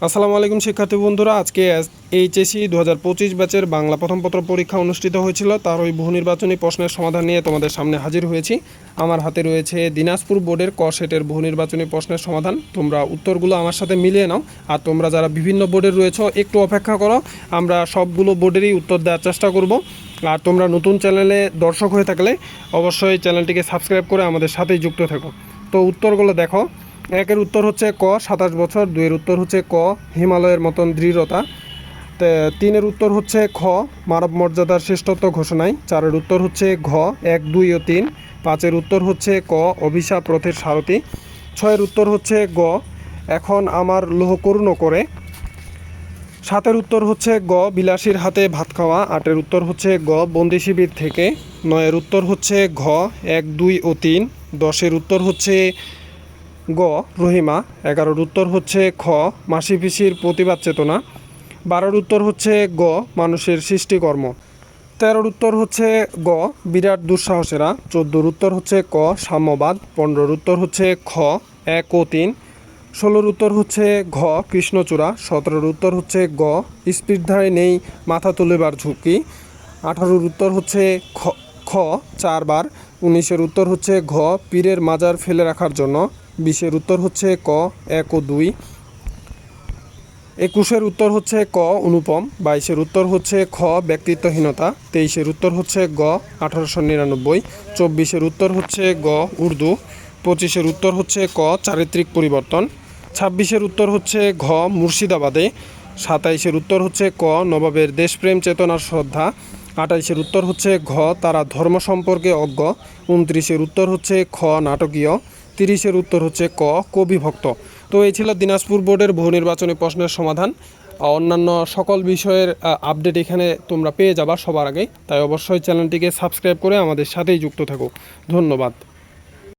আসসালামু আলাইকুম শিক্ষার্থী বন্ধুরা, আজকে এইচএসসি 2025 ব্যাচের বাংলা প্রথম পত্র পরীক্ষা অনুষ্ঠিত হয়েছিল। তার ওই বহু নির্বাচনী প্রশ্নের সমাধান নিয়ে তোমাদের সামনে হাজির হয়েছি। আমার হাতে রয়েছে দিনাজপুর বোর্ডের ক সেটের বহু নির্বাচনী প্রশ্নের সমাধান। তোমরা উত্তরগুলো আমার সাথে মিলিয়ে নাও, আর তোমরা যারা বিভিন্ন বোর্ডের রয়েছো একটু অপেক্ষা করো, আমরা সবগুলো বোর্ডেরই উত্তর দেওয়ার চেষ্টা করব। আর তোমরা নতুন চ্যানেলে দর্শক হয়ে থাকলে অবশ্যই চ্যানেলটিকে সাবস্ক্রাইব করে আমাদের সাথেই যুক্ত থাকো। তো উত্তরগুলো দেখো। একের উত্তর হচ্ছে ক 27 বছর, দুইয়ের উত্তর হচ্ছে ক হিমালয়ের মতন দৃঢ়তা, তিনের উত্তর হচ্ছে খ মানব মর্যাদার শ্রেষ্ঠত্ব ঘোষণায়, চারের উত্তর হচ্ছে ঘ 1, 2 ও 3, পাঁচের উত্তর হচ্ছে ক অভিশাপ রথের সারথি, ছয়ের উত্তর হচ্ছে গ এখন আমার লোহ করুণ করে, সাতের উত্তর হচ্ছে গ বিলাসীর হাতে ভাত খাওয়া, আটের উত্তর হচ্ছে গ বন্দি শিবির থেকে, নয়ের উত্তর হচ্ছে ঘ 1, 2 ও 3, দশের উত্তর হচ্ছে গ রহিমা, 11-র উত্তর হচ্ছে খ মাসি পিসির প্রতিবাদ চেতনা, 12-র উত্তর হচ্ছে গ মানুষের সৃষ্টিকর্ম, 13-র উত্তর হচ্ছে গ বিরাট দুঃসাহসেরা, 14-র উত্তর হচ্ছে ক সাম্যবাদ, 15-র উত্তর হচ্ছে খ 1 ও 3, 16-র উত্তর হচ্ছে ঘ কৃষ্ণচূড়া, 17-র উত্তর হচ্ছে গ স্পৃদ্ধায় নেই মাথা তুলিবার ঝুঁকি, 18-র উত্তর হচ্ছে খ 4 বার, 19-এর উত্তর হচ্ছে ঘ পীরের মাজার ফেলে রাখার জন্য, 20-এর উত্তর হচ্ছে ক 1 ও 2, 21-এর উত্তর হচ্ছে ক অনুপম, 22-এর উত্তর হচ্ছে খ ব্যক্তিত্বহীনতা, 23-এর উত্তর হচ্ছে গ 1899, 24-এর উত্তর হচ্ছে গ উর্দু, 25-এর উত্তর হচ্ছে ক চারিত্রিক পরিবর্তন, 26-এর উত্তর হচ্ছে ঘ মুর্শিদাবাদে, 27-এর উত্তর হচ্ছে ক নবাবের দেশপ্রেম চেতনার শ্রদ্ধা, 28-এর উত্তর হচ্ছে ঘ তারা ধর্ম সম্পর্কে অজ্ঞ, 29-এর উত্তর হচ্ছে খ নাটকীয়, 30-এর উত্তর হচ্ছে ক কবিভক্ত। তো এই ছিল দিনাজপুর বোর্ডের বহু নির্বাচনী প্রশ্নের সমাধান। অন্যান্য সকল বিষয়ের আপডেট এখানে তোমরা পেয়ে যাবা সবার আগে, তাই অবশ্যই চ্যানেলটিকে সাবস্ক্রাইব করে আমাদের সাথেই যুক্ত থাকো। ধন্যবাদ।